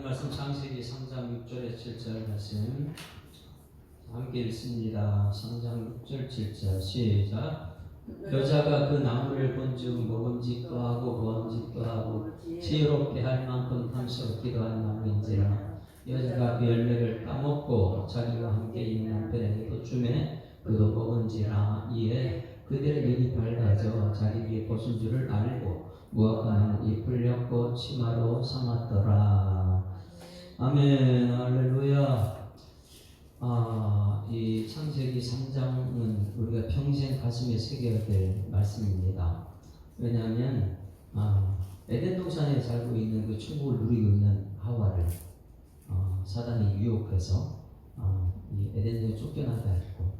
말씀 창세기 3장 6절에 7절 말씀 함께 읽습니다. 3장 6절 7절 시작. 여자가 그 나무를 본즉 먹음직도 하고 부음직도 하고 지혜롭게 할 만큼 탐스럽기도 한 나무인지라. 여자가 그 열매를 따먹고 자기와 함께 있는 남편에게도 주매 그도 먹은지라. 이에 그들의 눈이 밝아져 자기 위에 벗은 줄을 알고 무화과 잎을 엮고 치마로 삼았더라. 아멘. 할렐루야. 이 창세기 3장은 우리가 평생 가슴에 새겨야 될 말씀입니다. 왜냐하면 에덴 동산에 살고 있는 그 천국을 누리고 있는 하와를 사단이 유혹해서 이 에덴에 쫓겨나게 했고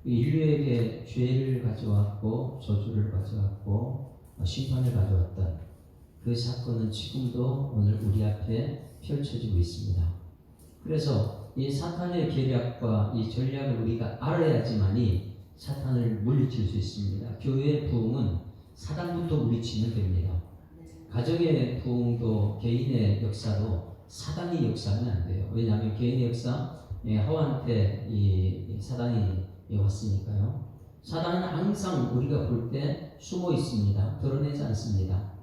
인류에게 죄를 가져왔고 저주를 가져왔고 심판을 가져왔던 그 사건은 지금도 오늘 우리 앞에 펼쳐지고 있습니다. 그래서 이 사탄의 계략과 이 전략을 우리가 알아야지만이 사탄을 물리칠 수 있습니다. 교회의 부흥은 사단부터 물리치면 됩니다. 가정의 부흥도 개인의 역사도 사단이 역사하면 안 돼요. 왜냐하면 개인의 역사, 하와한테 이 사단이 왔으니까요. 사단은 항상 우리가 볼 때 숨어 있습니다. 드러내지 않습니다.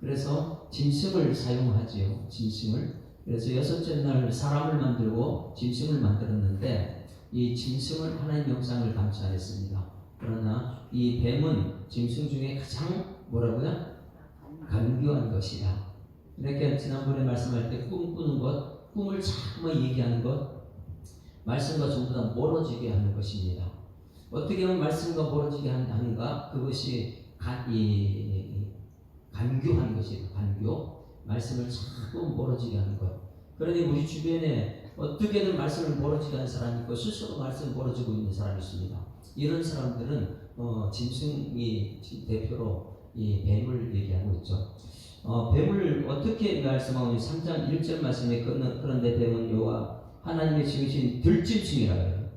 그래서 짐승을 사용하지요. 짐승을. 그래서 여섯째 날 사람을 만들고 짐승을 만들었는데 이 짐승을 하나님의 형상을 담지 않았습니다. 그러나 이 뱀은 짐승 중에 가장 뭐라고요? 간교한 것이다. 이렇게 지난번에 말씀할 때 꿈꾸는 것, 꿈을 자꾸만 얘기하는 것, 말씀과 전부 다 멀어지게 하는 것입니다. 어떻게 하면 말씀과 멀어지게 하는가? 그것이 간교한 것이에요. 간교. 말씀을 자꾸 멀어지게 하는 것. 그러니 우리 주변에 어떻게든 말씀을 멀어지게 하는 사람이 있고 스스로 말씀을 멀어지고 있는 사람이 있습니다. 이런 사람들은 짐승이 대표로 이 뱀을 얘기하고 있죠. 뱀을 어떻게 말씀하고 있는 3장 1절 말씀에 그런데 뱀은 여호와 하나님의 지으신 들짐승이라고 해요.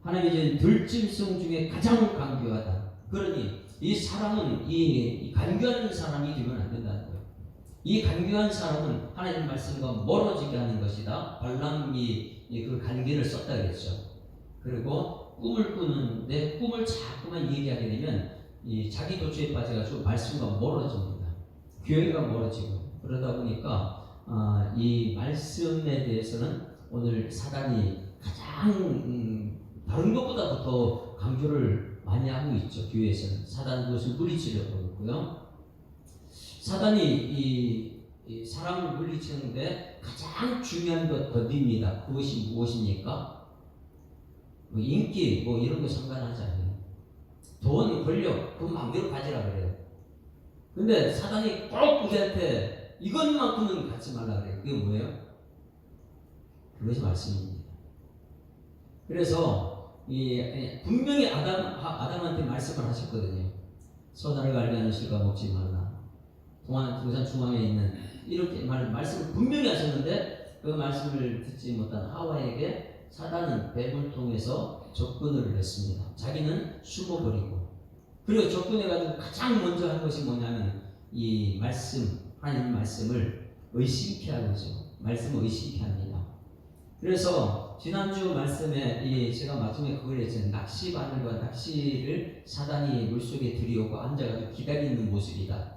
하나님의 지은 들짐승 중에 가장 간교하다. 그러니 이 사람은 이 간교하는 사람이 되면 안 된다는 거예요. 이 간교한 사람은 하나님 말씀과 멀어지게 하는 것이다. 발람이 그 간계를 썼다 그랬죠. 그리고 꿈을 꾸는데 꿈을 자꾸만 얘기하게 되면 이 자기 도취에 빠져가지고 말씀과 멀어집니다. 교회가 멀어지고 그러다 보니까 이 말씀에 대해서는 오늘 사단이 가장 다른 것보다 더 강조를 많이 하고 있죠. 교회에서는 사단은 그것을 물리치려고 했고요. 사단이 이 사람을 물리치는데 가장 중요한 것 더딥니다. 그것이 무엇입니까? 인기 이런 거 상관하지 않아요. 돈, 권력, 그 마음대로 가지라 그래요. 근데 사단이 꼭 우리한테 이것만큼은 갖지 말라 그래요. 그게 뭐예요? 그것이 말씀입니다. 그래서 분명히 아담한테 말씀을 하셨거든요. 선악을 알게 하는 실과 먹지 말라. 동산 중앙에 있는 이렇게 말씀을 분명히 하셨는데 그 말씀을 듣지 못한 하와에게 사단은 뱀을 통해서 접근을 했습니다. 자기는 숨어버리고 그리고 접근해가지고 가장 먼저 한 것이 뭐냐면 이 말씀, 하나님 말씀을 의심케 하죠. 말씀을 의심케 합니다. 그래서 지난주 말씀에 제가 마지막에 그걸 했잖아요. 낚시바늘과 낚시를 사단이 물속에 들이오고 앉아가지고 기다리는 모습이다.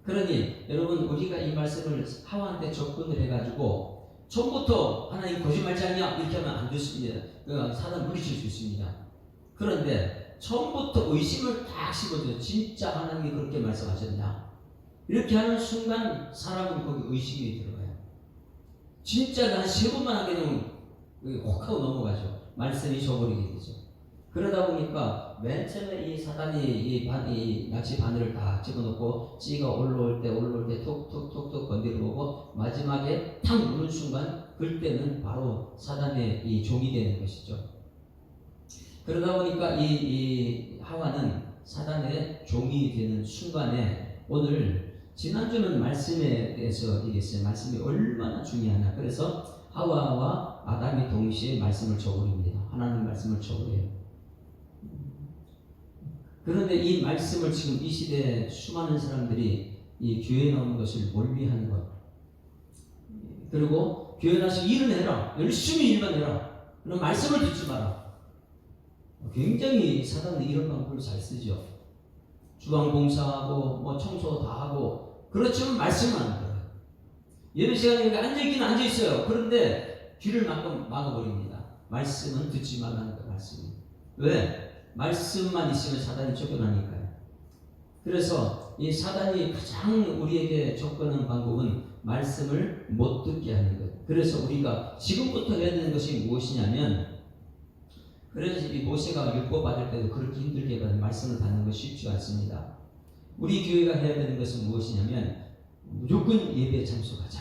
그러니 여러분 우리가 이 말씀을 하와한테 접근을 해가지고 처음부터 하나님 거짓말장이야 이렇게 하면 안 됐습니다. 사단 물리칠 수 있습니다. 그런데 처음부터 의심을 딱 심어줘요. 진짜 하나님이 그렇게 말씀하셨냐? 이렇게 하는 순간 사람은 거기 의심이 들어가요. 진짜 한 3번만 하게 되면 혹 하고 넘어가죠. 말씀이 잊어버리게 되죠. 그러다 보니까 맨 처음에 이 사단이 이 낚시 바늘을 다 집어넣고 찌가 올라올 때 톡톡톡톡 건드려오고 마지막에 탁 누른 순간 그때는 바로 사단의 이 종이 되는 것이죠. 그러다 보니까 이 하와는 사단의 종이 되는 순간에 오늘 지난주는 말씀에 대해서 얘기했어요. 말씀이 얼마나 중요하냐. 그래서 하와와 아담이 동시에 말씀을 저버립니다. 하나님 말씀을 저버려요. 그런데 이 말씀을 지금 이 시대에 수많은 사람들이 이 교회에 나오는 것을 멀리하는 것. 그리고 교회 나서 일은 해라. 열심히 일만 해라. 그럼 말씀을 듣지 마라. 굉장히 사단은 이런 방법을 잘 쓰죠. 주방 봉사하고 뭐 청소 다 하고 그렇지만 말씀만 안 들어요. 예배 시간에 여기 앉아있기는 앉아있어요. 그런데 귀를 막아버립니다. 말씀은 듣지 말라는 거 말씀이. 왜? 말씀만 있으면 사단이 쫓겨나니까요. 그래서 이 사단이 가장 우리에게 접근하는 방법은 말씀을 못 듣게 하는 것. 그래서 우리가 지금부터 해야 되는 것이 무엇이냐면, 그래서 이 모세가 율법 받을 때도 그렇게 힘들게 받은 말씀을 받는 것이 쉽지 않습니다. 우리 교회가 해야 되는 것은 무엇이냐면 무조건 예배에 참석하자.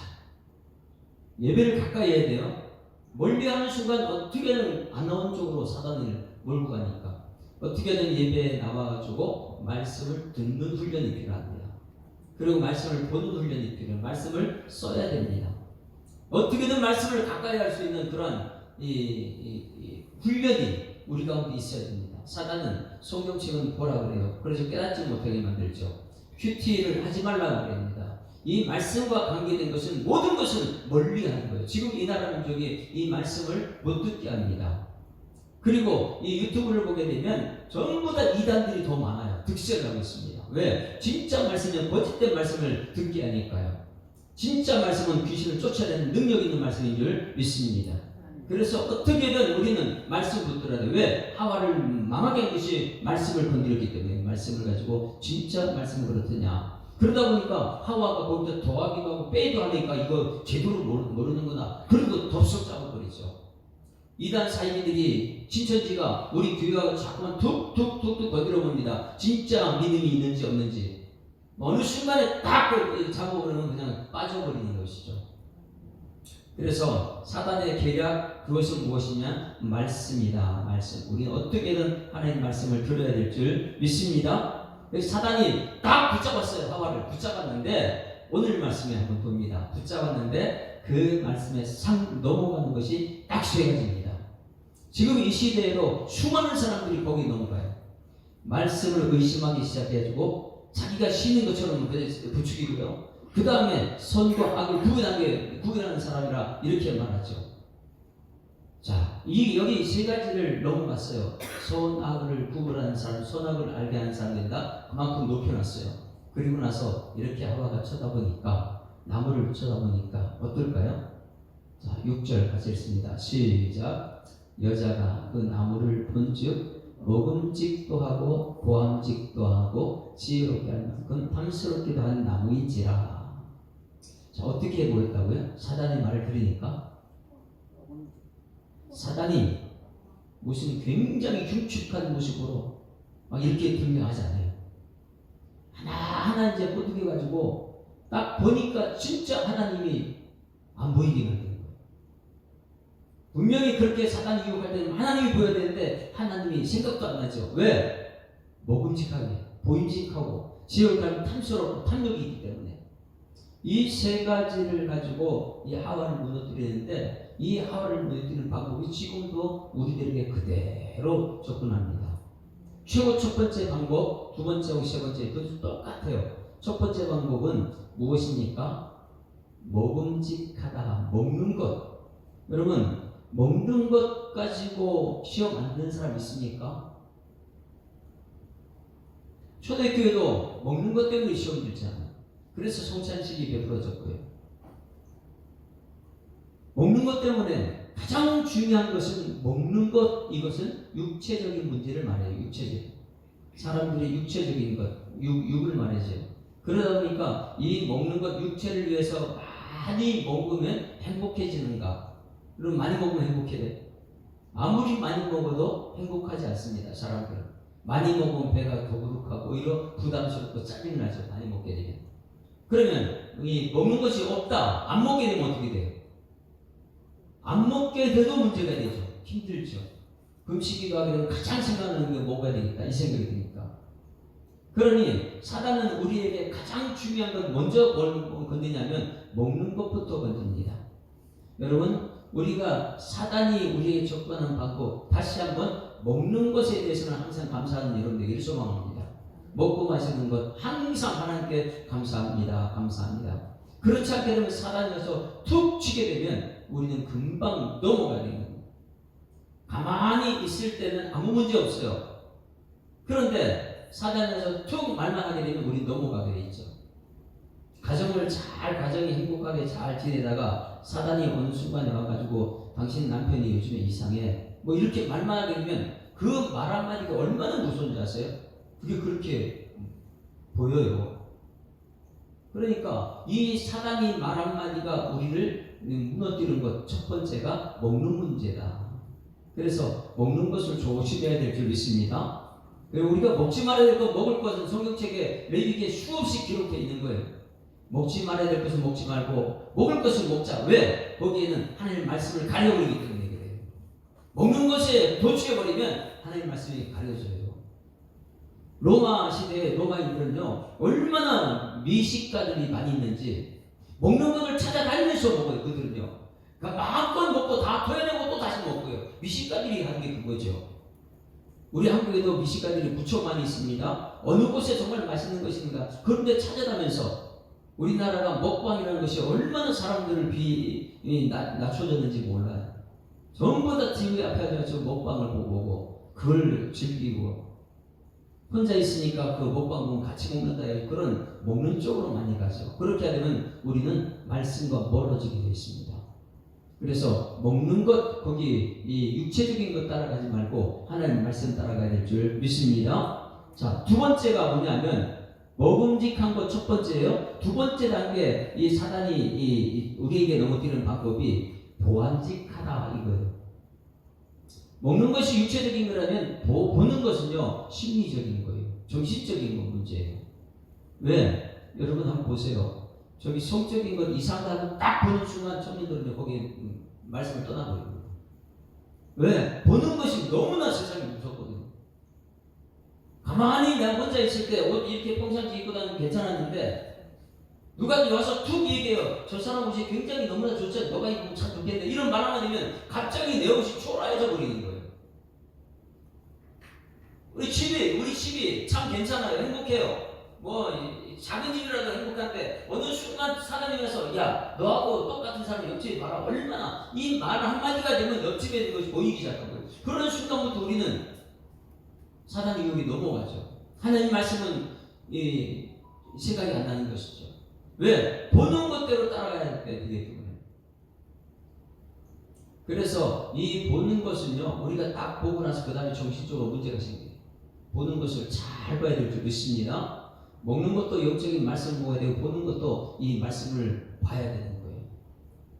예배를 가까이 해야 돼요. 멀리 하는 순간 어떻게든 안 나온 쪽으로 사단을 몰고 가니까 어떻게든 예배에 나와가지고 말씀을 듣는 훈련이 필요합니다. 그리고 말씀을 보는 훈련이 필요해요. 말씀을 써야 됩니다. 어떻게든 말씀을 가까이 할 수 있는 그런 훈련이 우리 가운데 있어야 됩니다. 사단은 성경책은 보라 그래요. 그래서 깨닫지 못하게 만들죠. 큐티를 하지 말라고 그럽니다. 이 말씀과 관계된 것은 모든 것은 멀리 하는 거예요. 지금 이 나라 민족이 이 말씀을 못 듣게 합니다. 그리고 이 유튜브를 보게 되면 전부 다 이단들이 더 많아요. 득세를 하고 있습니다. 왜? 진짜 말씀은 거짓된 말씀을 듣게 하니까요. 진짜 말씀은 귀신을 쫓아내는 능력 있는 말씀인 줄 믿습니다. 그래서 어떻게든 우리는 말씀 붙들어야 돼. 왜? 하와를 망하게 한 것이 말씀을 건드렸기 때문에 말씀을 가지고 진짜 말씀을 그렇더냐. 그러다 보니까 하와가 거기서 더하기도 하고 빼기도 하니까 이거 제대로 모르는구나. 그리고 덥석 잡아버리죠. 이단 사이비들이 신천지가 우리 교회가 자꾸만 툭툭툭툭 건드려 봅니다. 진짜 믿음이 있는지 없는지. 어느 순간에 딱 잡아버리면 그냥 빠져버리는 것이죠. 그래서 사단의 계략, 그것은 무엇이냐? 말씀이다. 말씀. 우리는 어떻게든 하나님 말씀을 들어야 될 줄 믿습니다. 사단이 딱 붙잡았어요. 하와를 붙잡았는데 오늘 말씀에 한번 봅니다. 붙잡았는데 그 말씀에 넘어가는 것이 딱 세 가지입니다. 지금 이 시대에도 수많은 사람들이 거기 넘어가요. 말씀을 의심하기 시작해가지고 자기가 신인 것처럼 부추기고요. 그 다음에 선과 악을 구분하는 사람이라 이렇게 말하죠. 자, 여기 세 가지를 넘어갔어요. 선악을 구분하는 사람, 선악을 알게 하는 사람 된다. 그만큼 높여놨어요. 그리고 나서 이렇게 하와가 쳐다보니까, 나무를 쳐다보니까 어떨까요? 자, 6절 같이 읽습니다. 시작. 여자가 그 나무를 본즉 먹음직도 하고 보암직도 하고 지혜롭게 할 만큼 탐스럽기도 한 나무인지라. 자, 어떻게 보였다고요? 사단의 말을 들으니까 사단이 무슨 굉장히 흉측한 모습으로 막 이렇게 분명하지 않아요. 하나하나 이제 꼬드겨 가지고 딱 보니까 진짜 하나님이 안 보이게 만드는 거예요. 분명히 그렇게 사단이 유혹할 때는 하나님이 보여야 되는데 하나님이 생각도 안 나죠. 왜? 먹음직하게, 보임직하고 지혜롭게 하면 탐스럽고 탐욕이 있기 때문에 이 세 가지를 가지고 이 하와를 무너뜨리는데 이 하와를 무너뜨리는 방법이 지금도 우리들에게 그대로 접근합니다. 최고 첫 번째 방법, 두 번째하고 세 번째 그것도 똑같아요. 첫 번째 방법은 무엇입니까? 먹음직하다, 먹는 것. 여러분, 먹는 것 가지고 시험 안 드는 사람 있습니까? 초대교회도 먹는 것 때문에 시험 들잖아요. 그래서 성찬식이 베풀어졌고요. 먹는 것 때문에 가장 중요한 것은 먹는 것, 이것은 육체적인 문제를 말해요. 육체적. 사람들의 육체적인 것, 육을 말하죠. 그러다 보니까 이 먹는 것, 육체를 위해서 많이 먹으면 행복해지는가? 그럼 많이 먹으면 행복해. 아무리 많이 먹어도 행복하지 않습니다. 사람들은. 많이 먹으면 배가 더부룩하고 오히려 부담스럽고 짜증나죠. 많이 먹게 되면. 그러면 이 먹는 것이 없다. 안 먹게 되면 어떻게 돼요? 안 먹게 돼도 문제가 되죠. 힘들죠. 금식기도 하게 되면 가장 생각나는 게 먹어야 되겠다. 이 생각이 드니까. 그러니 사단은 우리에게 가장 중요한 건 먼저 뭘 건드냐면 먹는 것부터 건드립니다. 여러분, 우리가 사단이 우리에게 접근하는 방법, 다시 한번 먹는 것에 대해서는 항상 감사하는 여러분들에게 소망합니다. 먹고 마시는 것 항상 하나님께 감사합니다. 감사합니다. 그렇지 않게 되면 사단이 와서 툭 치게 되면 우리는 금방 넘어가야 되는 거예요. 가만히 있을 때는 아무 문제 없어요. 그런데 사단에서 툭 말만 하게 되면 우리 넘어가게 돼 있죠. 가정이 행복하게 잘 지내다가 사단이 어느 순간에 와가지고 당신 남편이 요즘에 이상해 뭐 이렇게 말만 하게 되면 그 말 한마디가 얼마나 무서운지 아세요? 그게 그렇게 보여요. 그러니까 이 사단이 말 한마디가 우리를 무너뜨리는 것 첫 번째가 먹는 문제다. 그래서 먹는 것을 조심해야 될 줄 믿습니다. 우리가 먹지 말아야 될 것, 먹을 것은 성경책에 레위기에 수없이 기록되어 있는 거예요. 먹지 말아야 될 것은 먹지 말고 먹을 것을 먹자. 왜? 거기에는 하나님의 말씀을 가려버리기 때문에 그래요. 먹는 것에 도취해버리면 하나님의 말씀이 가려져요. 로마 시대의 로마인들은요 얼마나 미식가들이 많이 있는지 먹는 것을 찾아다니면서 먹어요. 그들은요 그러니까 마음껏 먹고 다 토해내고 또 다시 먹고요. 미식가들이 하는 게 그거죠. 우리 한국에도 미식가들이 무척 많이 있습니다. 어느 곳에 정말 맛있는 것인가 그런데 찾아다면서 우리나라가 먹방이라는 것이 얼마나 사람들을 낮춰졌는지 몰라요. 전부 다 TV 앞에 앉아서 먹방을 보고 그걸 즐기고 혼자 있으니까 그 먹방 보면 같이 먹는다 그런 먹는 쪽으로 많이 가죠. 그렇게 되면 우리는 말씀과 멀어지게 되어 있습니다. 그래서 먹는 것 거기 이 육체적인 것 따라가지 말고 하나님 말씀 따라가야 될 줄 믿습니다. 자, 두 번째가 뭐냐면 먹음직한 것 첫 번째예요. 두 번째 단계 이 사단이 우리에게 넘어뜨리는 방법이 보안직하다 이거예요. 먹는 것이 육체적인 거라면 보는 것은요 심리적인 거예요. 정신적인 거 문제예요. 왜? 여러분 한번 보세요. 저기 성적인 것 이상하다고 딱 보는 순간 청년들은 거기에 말씀을 떠나버립니다. 왜? 보는 것이 너무나 세상이 무섭거든요. 가만히 내가 혼자 있을 때 옷 이렇게 평상시 입고 다니면 괜찮았는데 누가 와서 툭 얘기해요. 저 사람 옷이 굉장히 너무나 좋지 너가 입으면 참 좋겠네. 이런 말하면 되면 갑자기 내 옷이 초라해져 버리는 거예요. 우리 집이 참 괜찮아요. 행복해요. 뭐 작은 집이라도 행복한데 어느 순간 사람이 와서 야 너하고 똑같은 사람 옆집에 봐라. 얼마나 이 말 한마디가 되면 옆집에 있는 것이 보이기 시작한 거예요. 그런 순간부터 우리는 사단의 유혹이 넘어가죠. 하나님 말씀은 생각이 안 나는 것이죠. 왜? 보는 것대로 따라가야 되기 때문에. 그래서 이 보는 것은요 우리가 딱 보고 나서 그 다음에 정신적으로 문제가 생겨요. 보는 것을 잘 봐야 될 줄 믿습니다. 먹는 것도 영적인 말씀을 먹어야 되고 보는 것도 이 말씀을 봐야 되는 거예요.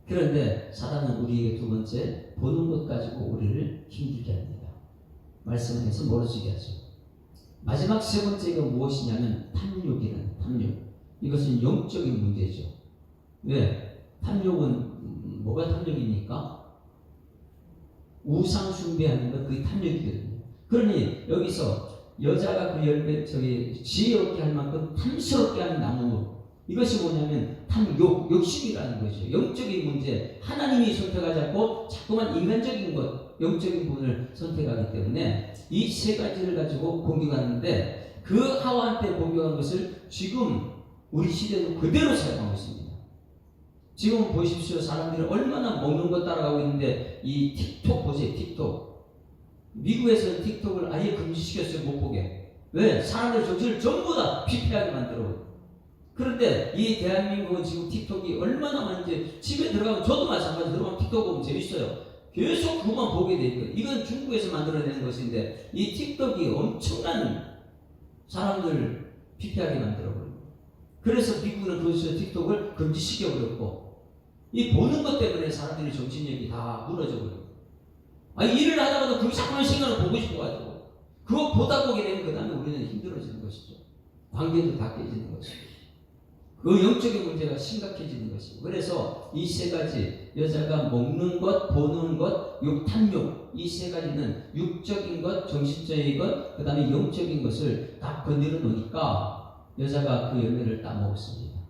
그런데 사단은 우리에게 두 번째 보는 것 가지고 우리를 힘들게 합니다. 말씀에서 멀어지게 하죠. 마지막 세 번째가 무엇이냐면 탐욕이라는 탐욕. 이것은 영적인 문제죠. 왜? 탐욕은 뭐가 탐욕입니까? 우상 숭배하는 것 그게 탐욕이거든요. 그러니 여기서 여자가 그 열매 지혜롭게 할 만큼 탐스럽게 하는 나무 이것이 뭐냐면 욕심이라는 거죠. 영적인 문제 하나님이 선택하지 않고 자꾸만 인간적인 것 영적인 부분을 선택하기 때문에 이 세 가지를 가지고 공격하는데 그 하와한테 공격한 것을 지금 우리 시대도 그대로 사용하고 있습니다. 지금 보십시오. 사람들이 얼마나 먹는 것 따라가고 있는데 이 틱톡 보세요. 틱톡 미국에서 틱톡을 아예 금지시켰어요. 못 보게. 왜? 사람들 정신을 전부 다 피폐하게 만들어. 그런데 이 대한민국은 지금 틱톡이 얼마나 많은지 집에 들어가면 저도 마찬가지로 들어가면 틱톡 보면 재밌어요. 계속 그만 보게 돼 있거든요. 이건 중국에서 만들어내는 것인데 이 틱톡이 엄청난 사람들 피폐하게 만들어버려요. 그래서 미국은 그것에서 틱톡을 금지시켜버렸고 이 보는 것 때문에 사람들이 정신력이 다 무너져버려요. 일을 하다가도 그 자꾸만 시간을 보고 싶어가지고 그거 보다 보게 되면 그 다음에 우리는 힘들어지는 것이죠. 관계도 다 깨지는 것이고 그 영적인 문제가 심각해지는 것이고 그래서 이 세 가지 여자가 먹는 것, 보는 것, 탐욕 이 세 가지는 육적인 것, 정신적인 것, 그 다음에 영적인 것을 다 건드려 놓으니까 여자가 그 열매를 따먹었습니다.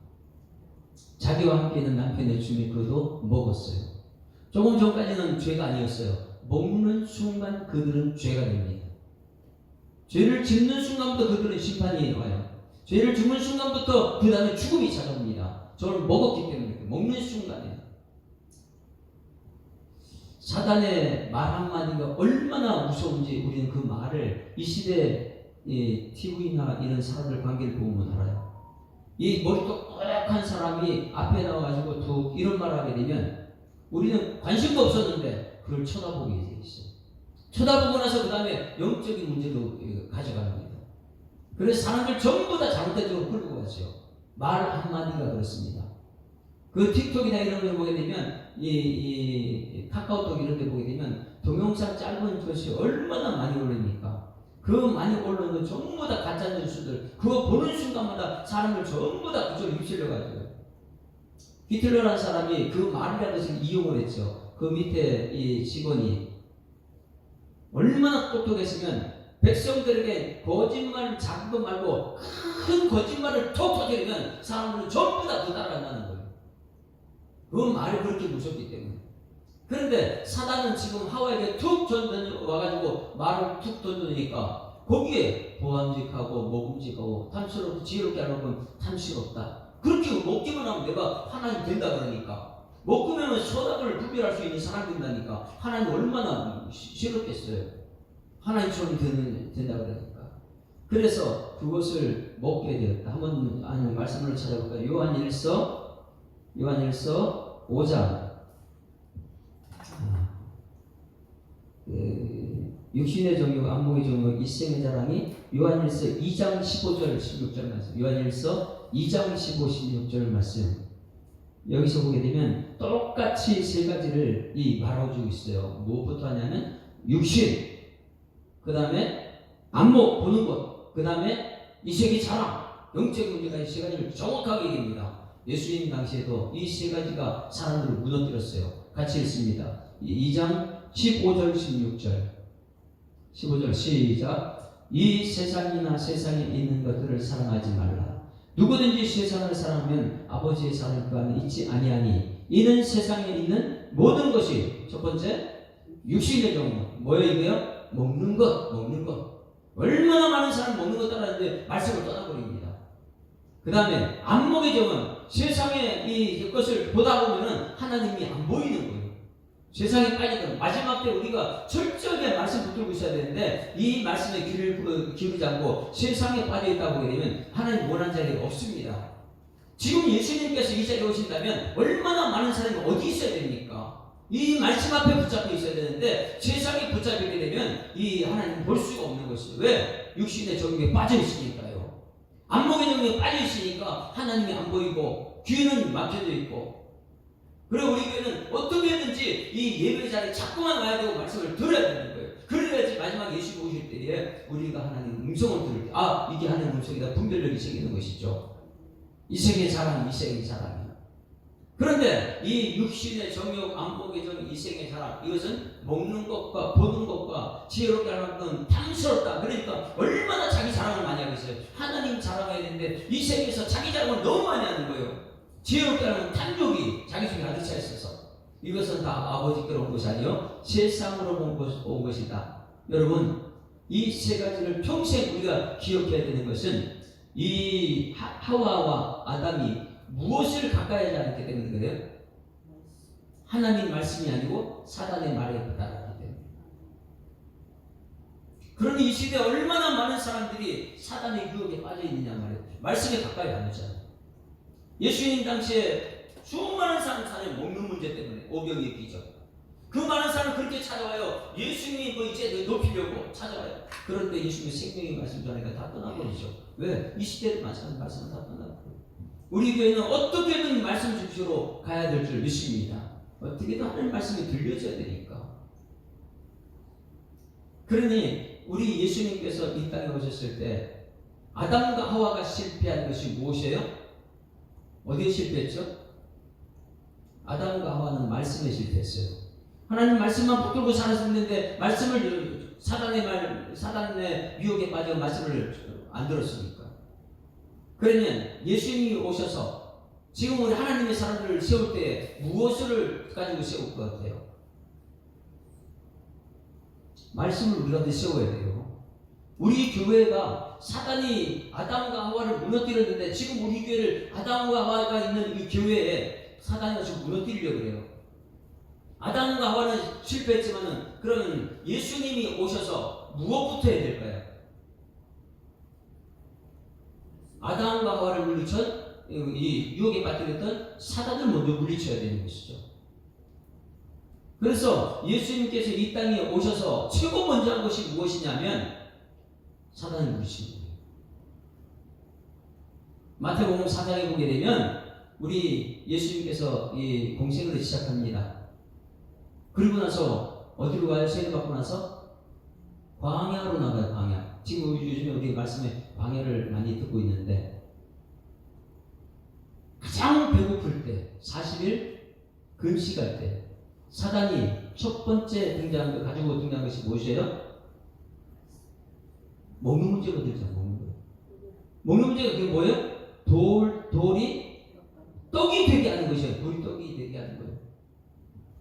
자기와 함께 있는 남편의 주민 그도 먹었어요. 조금 전까지는 죄가 아니었어요. 먹는 순간 그들은 죄가 됩니다. 죄를 짓는 순간부터 그들은 심판이 와요. 죄를 짓는 순간부터 그 다음에 죽음이 찾아옵니다. 저를 먹었기 때문에 먹는 순간에 사단의 말 한마디가 얼마나 무서운지 우리는 그 말을 이 시대 TV나 이런 사람들 관계를 보면 알아요. 이 머리 똑똑한 사람이 앞에 나와가지고 또 이런 말을 하게 되면 우리는 관심도 없었는데 그걸 쳐다보게 돼 있어요. 쳐다보고 나서 그 다음에 영적인 문제로 가져가는 거예요. 그래서 사람들 전부 다 잘못된 쪽으로 끌고 가죠. 말 한마디가 그렇습니다. 그 틱톡이나 이런 걸 보게 되면 이 카카오톡 이런 데 보게 되면 동영상 짧은 것이 얼마나 많이 올립니까? 그 많이 올라오는 전부 다 가짜 뉴스들, 그거 보는 순간마다 사람을 전부 다 그쪽으로 휩쓸려가지고요. 히틀러라는 사람이 그 말이라는 것을 이용을 했죠. 그 밑에 이 직원이 얼마나 똑똑했으면 백성들에게 거짓말 작은 거 말고 큰 거짓말을 톡 터뜨리면 사람들은 전부 다 그 따라간다는 거예요. 그 말이 그렇게 무섭기 때문에. 그런데 사단은 지금 하와에게 툭 와가지고 말을 툭 던져주니까 거기에 보암직하고 먹음직하고 탐스럽고 지혜롭게 알아보면 탐스럽다. 그렇게 먹기만 하면 내가 하나님 된다 그러니까. 먹으면 선악을 구별할 수 있는 사람이 된다니까. 하나님 얼마나 싫었겠어요. 하나님처럼 된다 그러니까. 그래서 그것을 먹게 되었다. 한번 말씀을 찾아볼까요? 요한일서 5장 육신의 정욕, 안목의 정욕, 일생의 자랑이 요한일서 2장 15절 16절 말씀. 요한일서 2장 15, 16절 말씀. 여기서 보게 되면 똑같이 세 가지를 말해주고 있어요. 무엇부터 하냐면 육신, 그 다음에 안목 보는 것, 그 다음에 이세계 자랑, 영적 문제가 이 세 가지를 정확하게 얘기합니다. 예수님 당시에도 이 세 가지가 사람들을 무너뜨렸어요. 같이 읽습니다. 2장 15절 16절 15절 시작. 이 세상이나 세상에 있는 것들을 사랑하지 말라. 누구든지 세상을 사랑하면 아버지의 사랑이 그 안에 있지 아니하니 이는 세상에 있는 모든 것이 첫 번째 육신의 정욕. 뭐예요 이게요? 먹는 것. 얼마나 많은 사람 먹는 것 따라하는데 말씀을 떠나버립니다. 그 다음에 안목의 정은 세상의 이 것을 보다 보면은 하나님이 안 보이는 거예요. 세상에 빠지거든. 마지막 때 우리가 철저하게 말씀 붙들고 있어야 되는데 이 말씀에 귀를 기울이지 않고 세상에 빠져있다고 하게 되면 하나님 원하는 자리가 없습니다. 지금 예수님께서 이 자리에 오신다면 얼마나 많은 사람이 어디 있어야 됩니까? 이 말씀 앞에 붙잡혀 있어야 되는데 세상에 붙잡히게 되면 이 하나님 볼 수가 없는 것이죠. 왜? 육신의 정욕에 빠져 있으니까요. 안목의 정욕에 빠져 있으니까 하나님이 안 보이고 귀는 막혀져 있고. 그리고 우리 교회는 어떻게든지 이 예배 자리에 자꾸만 와야 되고 말씀을 들어야 되는 거예요. 그래야지 마지막 예수가 오실 때에 우리가 하나님 음성을 들을 때 이게 하나님 음성이다 분별력이 생기는 것이죠. 이 세계의 자랑, 이 세계의 자랑이요. 그런데 이 육신의 정욕, 안목의 정욕, 이 세계의 자랑, 이것은 먹는 것과 보는 것과 지혜롭게 하는 건 탐스럽다. 그러니까 얼마나 자기 자랑을 많이 하고 있어요. 하나님 자랑해야 되는데 이 세계에서 자기 자랑을 너무 많이 하는 거예요. 지혜롭게 하는 탐욕이 자기 속에 가득 차 있어서 이것은 다 아버지께로 온 것이 아니요 세상으로 온 것이다. 여러분 이 세 가지를 평생 우리가 기억해야 되는 것은 이 하와와 아담이 무엇을 가까이 하지 않기 때문에 그래요? 하나님 말씀이 아니고 사단의 말에 따랐기 때문에. 그러니 이 시대에 얼마나 많은 사람들이 사단의 유혹에 빠져 있느냐 말이에요. 말씀에 가까이 안 오잖아요. 예수님 당시에 수많은 사람이 먹는 문제 때문에 오병이의 기적. 그 많은 사람 그렇게 찾아와요. 예수님이 이제 높이려고 찾아와요. 그런데 예수님의 생명의 말씀 전하니까 다 떠나버리죠. 왜? 이 시대도 마찬가지 말씀은 다 떠나버려요. 우리 교회는 어떻게든 말씀 중심으로 가야 될 줄 믿습니다. 어떻게든 하나님 말씀이 들려져야 되니까. 그러니 우리 예수님께서 이 땅에 오셨을 때 아담과 하와가 실패한 것이 무엇이에요? 어디에 실패했죠? 아담과 하와는 말씀에 실패했어요. 하나님 말씀만 붙들고 살았는데 말씀을 사단의 유혹에 빠져 말씀을 안 들었으니까. 그러면 예수님이 오셔서 지금 우리 하나님의 사람들을 세울 때 무엇을 가지고 세울 것 같아요? 말씀을 우리가 세워야 돼요. 우리 교회가 사단이 아담과 하와를 무너뜨렸는데 지금 우리 교회를 아담과 하와가 있는 이 교회에 사단이 지금 무너뜨리려고 그래요. 아담과 하와는 실패했지만은 그러면 예수님이 오셔서 무엇부터 해야 될까요? 아담과 하와를 물리쳐 이 유혹에 빠뜨렸던 사단을 먼저 물리쳐야 되는 것이죠. 그래서 예수님께서 이 땅에 오셔서 최고 먼저 한 것이 무엇이냐면 사단을 물리치는 거예요. 마태복음 4장에 보게 되면 우리 예수님께서 이 공생을 시작합니다. 그리고 나서 어디로 가요? 세례 받고 나서 광야로 나가요. 광야. 지금 요즘에 우리 말씀에 광야를 많이 듣고 있는데 가장 배고플 때 40일 금식할 때 사단이 첫 번째 가지고 등장한 것이 무엇이에요? 먹는 문제가 들잖아요. 먹는 거. 먹는 문제가 그게 뭐예요? 돌이 떡이 되게 하는 것이에요. 돌이 떡이 되게 하는 거예요.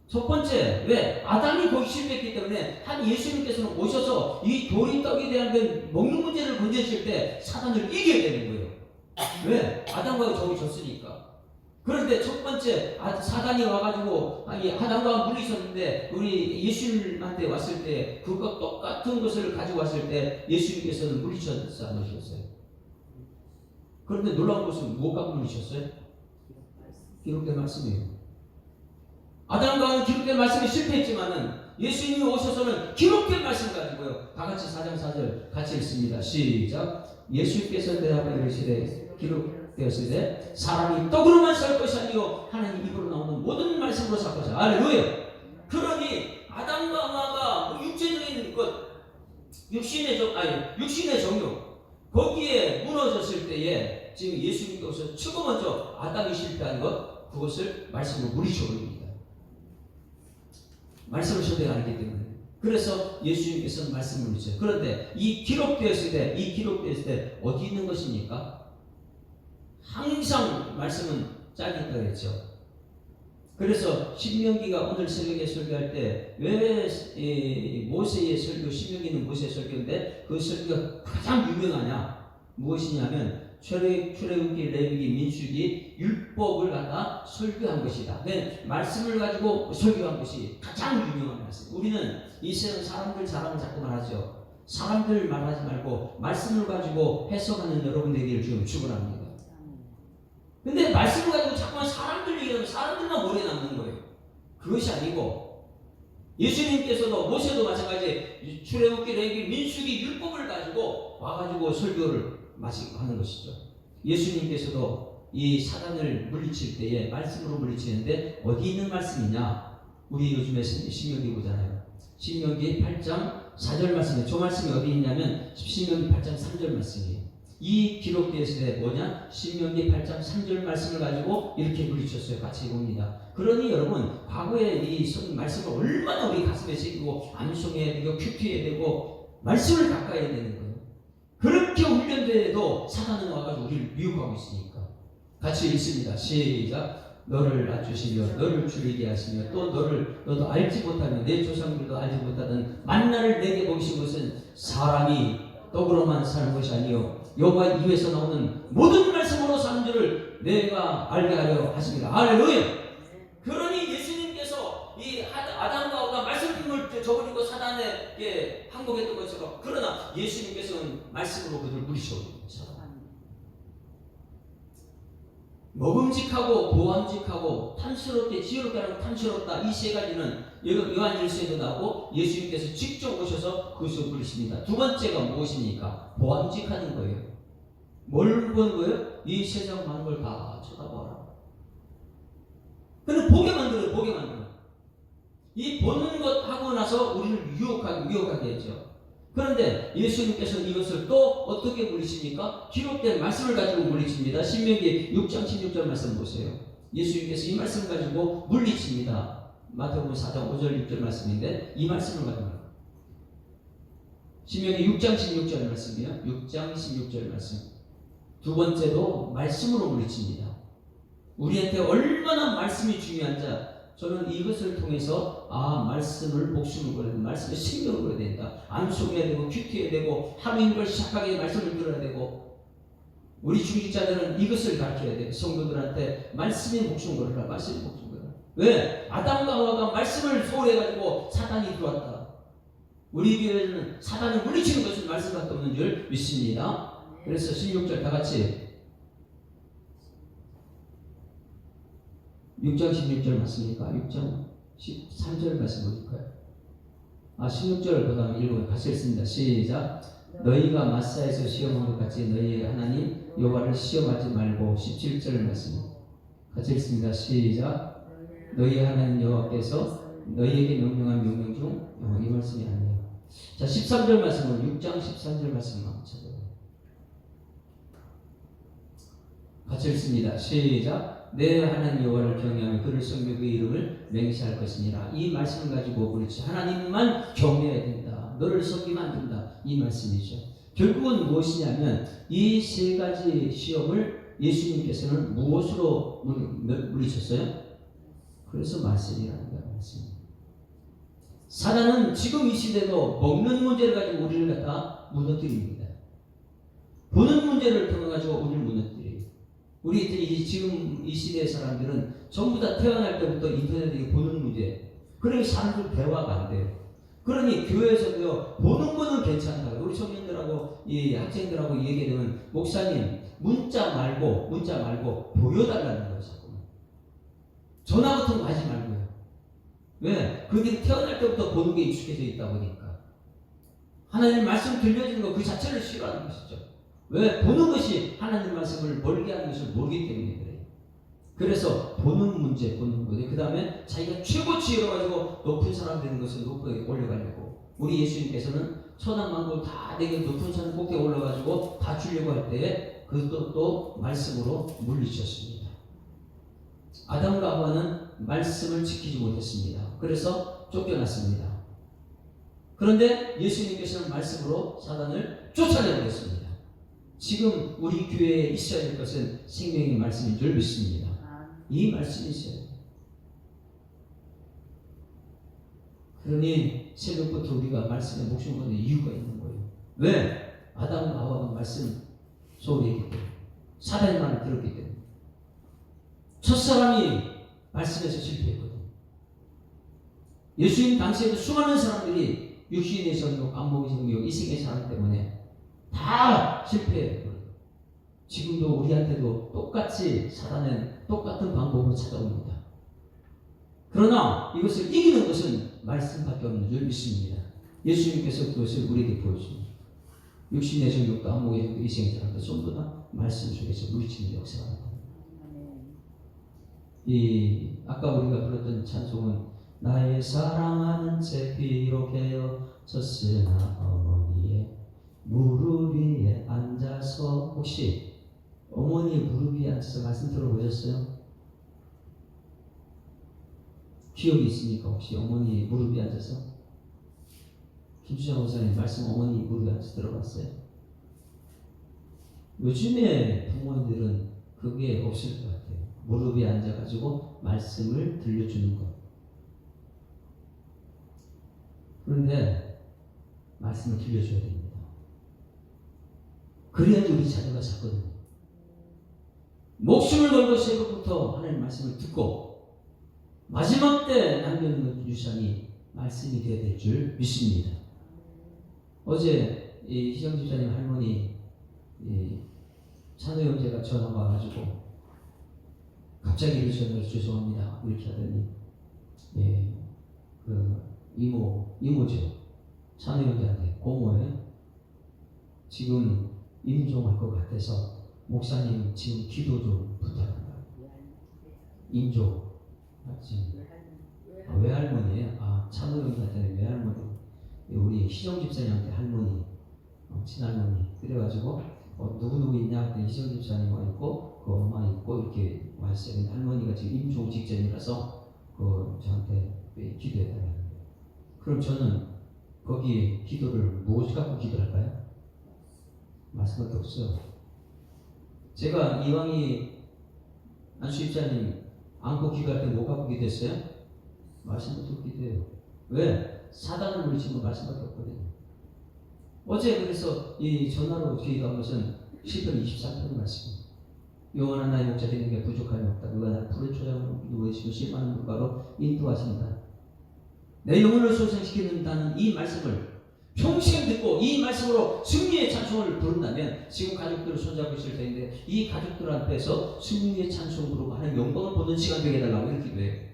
첫 번째, 왜? 아담이 거기 실패했기 때문에 한 예수님께서는 오셔서 이 돌이 떡이 되는 먹는 문제를 건드실 때 사단을 이겨야 되는 거예요. 왜? 아담과 저기 졌으니까. 그런데 첫 번째 사단이 와가지고 아담과 물리쳤는데 우리 예수님한테 왔을 때 그거 똑같은 것을 가지고 왔을 때 예수님께서는 물리쳤지 않으셨어요? 그런데 놀라운 것은 무엇 물리셨어요? 기록된 말씀이에요. 아담과는 기록된 말씀이 실패했지만은 예수님이 오셔서는 기록된 말씀 가지고요. 다 같이 4장 4절 같이 읽습니다. 시작. 예수께서 대답하여 이르시되 기록되었을 때 사람이 떡으로만 살 것이 아니요 하나님 입으로 나오는 모든 말씀으로 살 것이다. 할렐루야. 그러니 아담과 하와가 육체적인 것, 육신의 정욕 거기에 무너졌을 때에 지금 예수님께서 최고 먼저 아담이 실패한 것 그것을 말씀으로 물리쳐 버립니다. 말씀을 절대 안 했기 때문에. 그래서 예수님께서는 말씀을 물리쳐요. 그런데 이 기록되었을 때 어디 있는 것입니까? 항상 말씀은 짝이 있다고 했죠. 그래서 신명기가 오늘 새벽에 설교할 때 왜 모세의 설교, 신명기는 모세의 설교인데 그 설교가 가장 유명하냐? 무엇이냐면 출애굽기, 레위기, 민수기, 율법을 갖다 설교한 것이다. 말씀을 가지고 설교한 것이 가장 유명한 말씀. 우리는 이 세상 사람들 자랑을 자꾸 말하죠. 사람들 말하지 말고 말씀을 가지고 해석하는 여러분 되기를 지금 축원합니다. 근데 말씀을 가지고 자꾸만 사람들 얘기하면 사람들만 머리에 남는 거예요. 그것이 아니고 예수님께서도 모세도 마찬가지 출애굽기, 레위기, 민수기, 율법을 가지고 와가지고 설교를 하는 것이죠. 예수님께서도 이 사단을 물리칠 때에 말씀으로 물리치는데 어디 있는 말씀이냐? 우리 요즘에 신명기 보잖아요. 신명기 8장 4절 말씀이에요. 저 말씀이 어디 있냐면 신명기 8장 3절 말씀이에요. 이 기록되었을 때 뭐냐? 신명기 8장 3절 말씀을 가지고 이렇게 물리쳤어요. 같이 봅니다. 그러니 여러분 과거에 이 말씀을 얼마나 우리 가슴에 새기고 암송해야 되고 큐티해야 되고 말씀을 가까이 해야 되는 거예요. 그렇게 훈련돼도 사단은 와가지고 우리를 미혹하고 있으니까 같이 읽습니다. 시작. 너를 낮추시며 너를 줄이게 하시며 또 너도 알지 못하며 내 조상들도 알지 못하던 만나를 내게 먹이신 것은 사람이 떡으로만 사는 것이 아니요 여호와 입에서 나오는 모든 말씀으로 사는 줄을 내가 알게 하려 하십니다. 할렐루야. 그러니 예수님께서 이 아담과 하와가 말씀을 저버리고 사단에게 항복했던 것처럼 그러나 예수님께서는 말씀으로 그들을 물리쳐버립니다. 먹음직하고 보암직하고 탐스럽게 지혜롭게 하는 탐스럽다 이 세 가지는 요한일서에도 나오고 예수님께서 직접 오셔서 그것을 물리십니다. 두 번째가 무엇입니까? 보암직하는 거예요. 뭘 보는 거예요? 이 세상 많은 걸 다 쳐다봐라. 근데 보게 만들어요. 이 보는 것 하고 나서 우리를 유혹하게 했죠. 그런데 예수님께서는 이것을 또 어떻게 물리십니까? 기록된 말씀을 가지고 물리칩니다. 신명기 6장 16절 말씀 보세요. 예수님께서 이 말씀을 가지고 물리칩니다. 마태복음 4장 5절 6절 말씀인데 이 말씀을 가지고 신명기 6장 16절 말씀이요. 6장 16절 말씀. 두 번째도 말씀으로 물리칩니다. 우리한테 얼마나 말씀이 저는 이것을 통해서 말씀을 목숨을 걸어야 된다. 말씀을 생명을 걸어야 된다. 암송해야 되고 큐티해야 되고 하루 일과를 시작하게 말씀을 들어야 되고 우리 중직자들은 이것을 가르쳐야 돼요. 성도들한테 말씀의 목숨을 걸어라. 말씀의 목숨을 걸어라. 왜? 아담과 하와가 말씀을 소홀해가지고 사단이 들어왔다. 우리 교회는 사단을 물리치는 것은 말씀밖에 없는 줄 믿습니다. 그래서 16절 다 같이 6장 16절 맞습니까? 6장 13절 말씀 보실까요? 16절 그 다음에 읽으면 같이 읽습니다. 시작. 너희가 마사에서 시험한 것 같이 너희의 하나님 여호와를 시험하지 말고 17절 말씀 같이 읽습니다. 시작. 너희의 하나님 여호와께서 너희에게 명령한 명령 중 이 말씀이 아니에요. 자, 13절 말씀을 6장 13절 말씀 한번 찾아봐요. 같이 읽습니다. 시작. 내 하나님 여호와를 경외하며 그를 섬기고 그 이름을 맹세할 것이니라. 이 말씀을 가지고 그렇지 하나님만 경외해야 된다. 너를 섬기면 안 된다. 이 말씀이죠. 결국은 무엇이냐면 이 세 가지 시험을 예수님께서는 무엇으로 물리쳤어요? 그래서 말씀이라는 거야. 말씀. 사단은 지금 이 시대도 먹는 문제를 가지고 우리를 갖다 무너뜨립니다. 보는 문제를 통해 가지고 우리를 무너뜨려요. 우리 지금 이 시대의 사람들은 전부 다 태어날 때부터 인터넷에 보는 문제. 그러니 사람들 대화가 안 돼요. 그러니 교회에서도요, 보는 거는 괜찮다. 우리 청년들하고 이 학생들하고 얘기하면 목사님 문자 말고 보여달라는 거예요. 자꾸. 전화 같은 거 하지 말고요. 왜? 그들이 태어날 때부터 보는 게 익숙해져 있다 보니까 하나님 말씀 들려주는 거 그 자체를 싫어하는 것이죠. 왜? 보는 것이 하나님 말씀을 멀게 하는 것을 모르기 때문에 그래요. 그래서 보는 문제. 그 다음에 자기가 최고치로 가지고 높은 사람 되는 것을 높게 올려가려고. 우리 예수님께서는 천하만국 다 내게 높은 산 꼭대기에 올라가지고 다 주려고 할 때에 그것도 또 말씀으로 물리쳤습니다. 아담과 하와는 말씀을 지키지 못했습니다. 그래서 쫓겨났습니다. 그런데 예수님께서는 말씀으로 사단을 쫓아내버렸습니다. 지금 우리 교회에 있어야 될 것은 생명의 말씀인 줄 믿습니다. 이 말씀이 있어야 돼요. 그러니 새벽부터 우리가 말씀에 목숨을 거는 이유가 있는 거예요. 왜? 아담과 하와가 말씀 소리했기 때문에, 사단의 말을 들었기 때문에. 첫사람이 말씀에서 실패했거든요. 예수님 당시에도 수많은 사람들이 육신의 정욕, 안목의 정욕, 이생의 사랑 때문에 다 실패해요. 지금도 우리한테도 똑같이 사단은 똑같은 방법으로 찾아옵니다. 그러나 이것을 이기는 것은 말씀밖에 없는 줄 믿습니다. 예수님께서 그것을 우리에게 보여줍니다. 육신의 정욕도 안목의 정욕도 이생의 사랑도 전부 다 말씀 속에서 물리치는 역사가 나타납니다. 아까 우리가 불렀던 찬송은 나의 사랑하는 채 비록 헤어졌으나 어머니의 무릎 위에 앉아서. 혹시 어머니 무릎 위에 앉아서 말씀 들어보셨어요? 기억이 있습니까? 혹시 어머니 무릎 위에 앉아서? 김수장 목사님 말씀 어머니 무릎 위에 앉아서 들어봤어요? 요즘에 부모님들은 그게 없을 것 같아요. 무릎 위에 앉아가지고 말씀을 들려주는 것. 그런데 말씀을 들려줘야 됩니다. 그래야지 우리 자녀가 살거든요. 목숨을 걸고 새벽부터 하나님 말씀을 듣고 마지막 때 남겨놓은 유산이 말씀이 되어야 될 줄 믿습니다. 어제 희정 집사님 할머니 찬호 형제가 전화가 와가지고 갑자기 이러셔서 죄송합니다 이렇게 하더니 그 이모죠. 찬호 형제한테 고모예요. 지금 임종할 것 같아서 목사님 지금 기도 좀 부탁한다. 임종 맞지? 외할머니예요. 찬호 형제한테는 외할머니. 우리 희정 집사님한테 할머니, 친할머니. 그래가지고 누구 있냐? 그때 희정 집사님 와 있고 그 엄마 있고 이렇게 와 있어요. 할머니가 지금 임종 직전이라서 저한테 기도해달라는 거예요. 그럼 저는 거기 기도를 무엇을 갖고 기도할까요? 말씀밖에 없어요. 제가 이왕이 안수 집사님 안고 기도할 때 뭐 갖고 기도했어요? 말씀을 듣기도 해요. 왜? 사단을 물리치는 말씀밖에 없거든요. 어제 그래서 이 전화로 기도한 것은 시편 23편 말씀입니다. 영원한 나의 목자 되는 게 부족함이 없다. 누가 나를 푸른 초장으로 누우시고 실만한 물가로 인도하신다. 내 영혼을 소생시키는다는 이 말씀을 평생 듣고 이 말씀으로 승리의 찬송을 부른다면 지금 가족들을 손잡고 있을 텐데 이 가족들 앞에서 승리의 찬송 부르고 하는 영광을 보는 시간 되게 해달라고 이렇게 기도해요.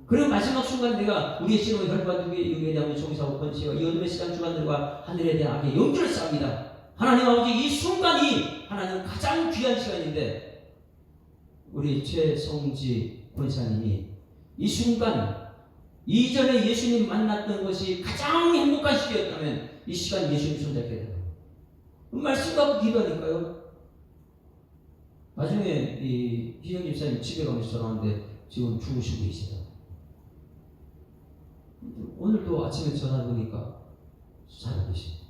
그리고 마지막 순간 내가 우리의 신앙의 혈관들에게 의뢰하며 종사하고 번치와 이 어둠의 시간 주관들과 하늘에 대한 악의 영들을 쌓습니다. 하나님 아버지 이 순간이 하나님 가장 귀한 시간인데 우리 최성지 권사님이 이 순간 이전에 예수님 만났던 것이 가장 행복한 시기였다면 이 시간 예수님 손잡게 되는 말씀 갖고 기도하니까요. 나중에 이 희영 집사님 집에 가면서 전화하는데 지금 죽으시고 계시다. 오늘도 아침에 전화 보니까 살아계십니다.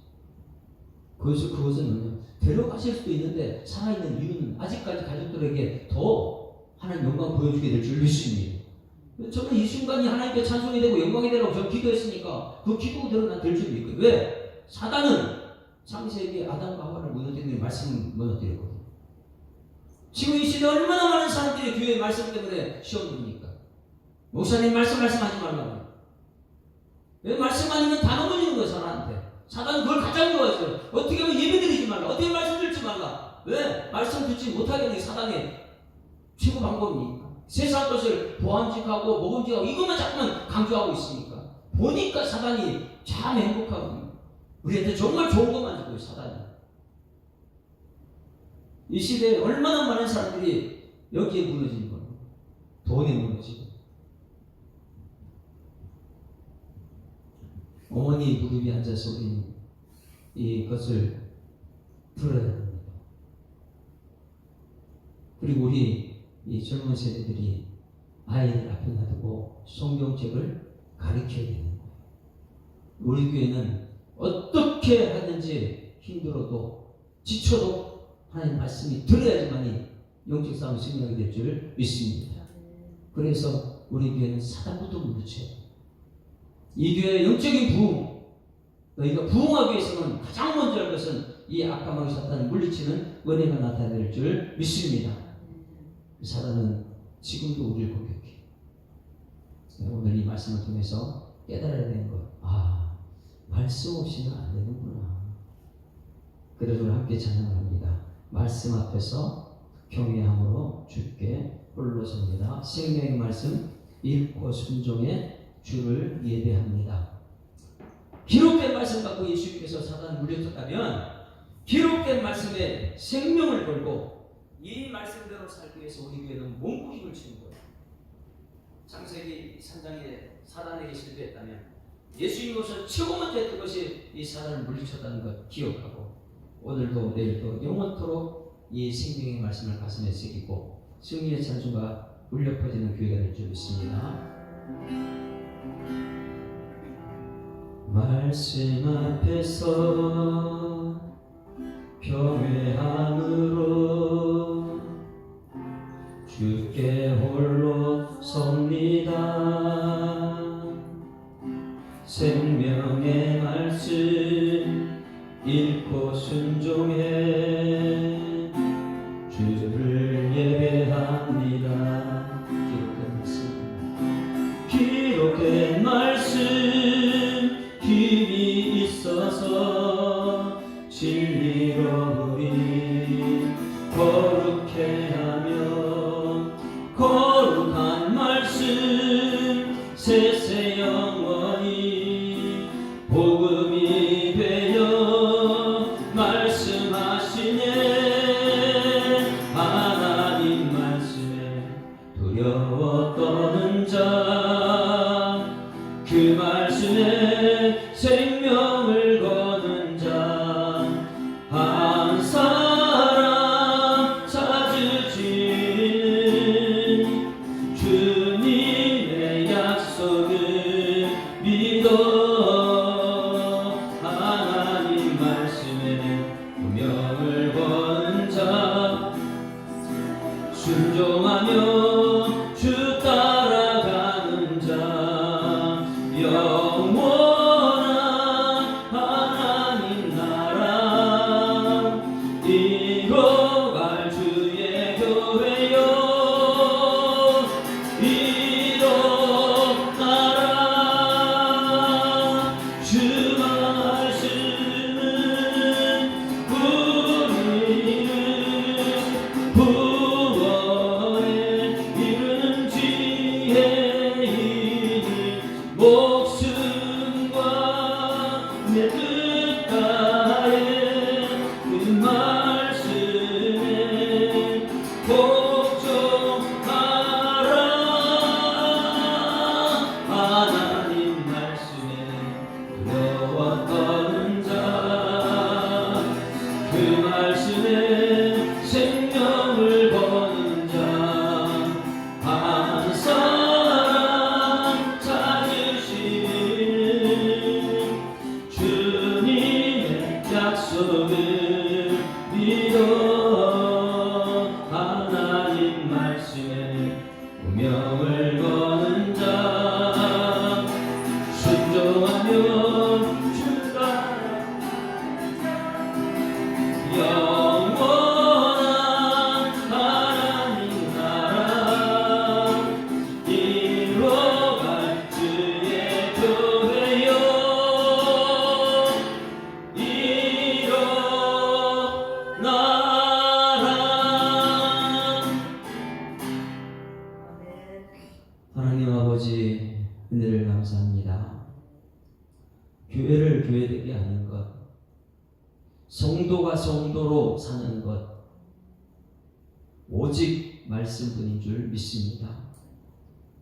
그것은 데려가실 수도 있는데 살아있는 이유는 아직까지 가족들에게 더 하나님 영광 보여주게 될 줄 믿습니다. 저는 이 순간이 하나님께 찬송이 되고 영광이 되라고 저 기도했으니까 그 기도대로 난 될 줄 믿거든요. 왜? 사단은 창세기 아담과 하와를 무너뜨리는 말씀을 무너뜨렸거든요. 지금 이 시대에 얼마나 많은 사람들이 교회의 말씀 때문에 시험 듭니까? 목사님 말씀하지 말라고. 왜 말씀 아니면 다 넘어지는 거야 사람한테. 사단은 그걸 가장 좋아했어요. 어떻게 하면 예배 드리지 말라. 어떻게 말씀 듣지 말라. 왜? 말씀 듣지 못하게 하는 게 사단의 최고 방법입니까? 세상 것을 보안직하고 먹음직하고 이것만 자꾸만 강조하고 있으니까 보니까 사단이 참 행복하고 우리한테 정말 좋은 것만 주고 사단이. 이 시대에 얼마나 많은 사람들이 여기에 무너지는 거예요. 돈에 무너지고 어머니 무릎에 앉아서 우리 이것을 들어야 됩니다. 그리고 우리 이 젊은 세대들이 아이들 앞에 놔두고 성경책을 가르쳐야 되는 거예요. 우리 교회는 어떻게 하든지 힘들어도 지쳐도 하나님 말씀이 들어야지만이 영적 싸움을 승리하게 될 줄 믿습니다. 그래서 우리 교회는 사단부터 물리쳐요. 이 교회의 영적인 부흥, 너희가 부흥하기 위해서는 가장 먼저 할 것은 이 악감하게 사탄을 물리치는 은혜가 나타낼 줄 믿습니다. 사단은 지금도 우리를 공격해. 오늘 이 말씀을 통해서 깨달아야 되는 것. 말씀 없이는 안 되는구나. 그래서 우리 함께 찬양을 합니다. 말씀 앞에서 경외함으로 주께 홀로 섭니다. 생명의 말씀 읽고 순종해 주를 예배합니다. 기록된 말씀 갖고 예수님께서 사단을 물리쳤다면 기록된 말씀에 생명을 걸고 이 말씀대로 살기 위해서 우리 교회는 몸고 힘을 치는 거예요. 창세기 3장에 사단에게 실패했다면 예수님으로서 최고 먼저 했던 것이 이 사단을 물리쳤다는 것 기억하고 오늘도 내일도 영원토록 이 생명의 말씀을 가슴에 새기고 승리의 찬송가 울려 퍼지는 교회가 될 줄 믿습니다. 말씀 앞에서 경외함으로 주께 홀로 섭니다. 생명의 말씀 읽고 순종해 주를 예배합니다. 기록된 말씀 힘이 있어서 진리로 우리 거룩해 하며 거룩한 말씀 세세 영원히 복음이 되어 말씀하시네. 하나님 말씀에 두려워 떠는 자, 그 말씀에 생명을 거는 자, 한 사람 찾으시는 주님의 약속은 목숨과 내 뜻 다해 그 말씀에 복종하라. 하나님 말씀에 두려워 떠는 자, 그 말씀에 생명을 거는 자, 한 사람 찾으시는 주님의 약속을 믿어. 하나님 말씀에 운명을 거는 자, 순종하며 주 따라 영원한 하나님 나라 이뤄갈 주의 교회여 일어나라. 하나님 아버지, 은혜를 감사합니다. 교회를 교회되게 하는 것, 성도가 성도로 사는 것, 오직 말씀뿐인 줄 믿습니다.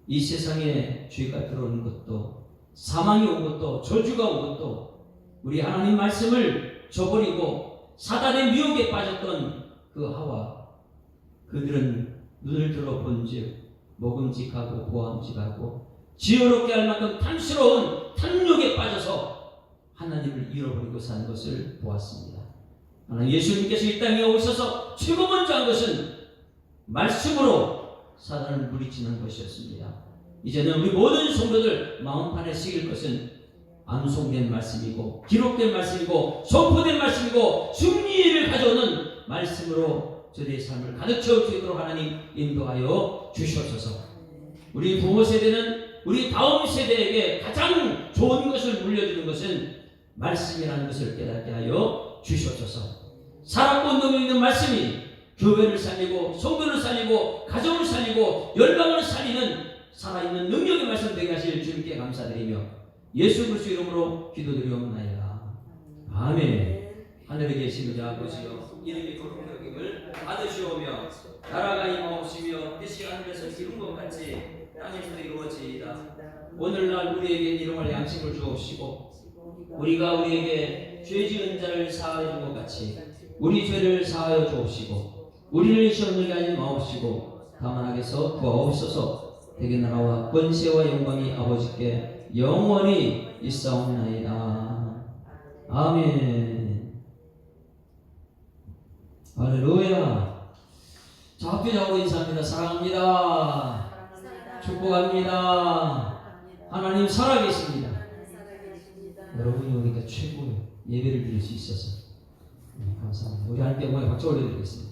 이 세상에 죄가 들어오는 것도, 사망이 온 것도, 저주가 온 것도 우리 하나님 말씀을 저버리고 사단의 미혹에 빠졌던 그 하와, 그들은 눈을 들어 본즉 먹음직하고 보암직하고 지혜롭게 할 만큼 탐스러운 탐욕에 빠져서 하나님을 잃어버리고 사는 것을 보았습니다. 하나님, 예수님께서 이 땅에 오셔서 최고 먼저 한 것은 말씀으로 사단을 물리치는 것이었습니다. 이제는 우리 모든 성도들 마음판에 새길 것은 암송된 말씀이고 기록된 말씀이고 선포된 말씀이고 승리를 가져오는 말씀으로 저희의 삶을 가득 채워주도록 하나님 인도하여 주시옵소서. 우리 부모 세대는 우리 다음 세대에게 가장 좋은 것을 물려주는 것은 말씀이라는 것을 깨닫게 하여 주시옵소서. 살았고 능력 있는 말씀이 교회를 살리고 성도를 살리고 가정을 살리고 열방을 살리는 살아있는 능력의 말씀 되게 하실 주님께 감사드리며 예수 그리스도 이름으로 기도드리옵나이다. 아멘. 하늘에 계신 우리 아버지여, 이름이 거룩히 여김을 받으시오며 나라가 임하옵시며 뜻이 하늘에서 이룬 것 같이 땅에서도 이루어지이다. 오늘날 우리에게 일용할 양식을 주옵시고 우리가 우리에게 죄 지은 자를 사하여 준 것 같이 우리 죄를 사하여 주옵시고 우리를 시험하게 하지 마옵시고 다만 악에서 구하옵소서. 대개 나라와 권세와 영광이 아버지께 영원히 있사옵나이다. 아멘. 할렐루야. 자, 합주자로 인사합니다. 사랑합니다. 축복합니다. 하나님 살아계십니다. 여러분이 오니까 최고의 예배를 드릴 수 있어서 감사합니다. 우리 하나님께 박수 올려드리겠습니다.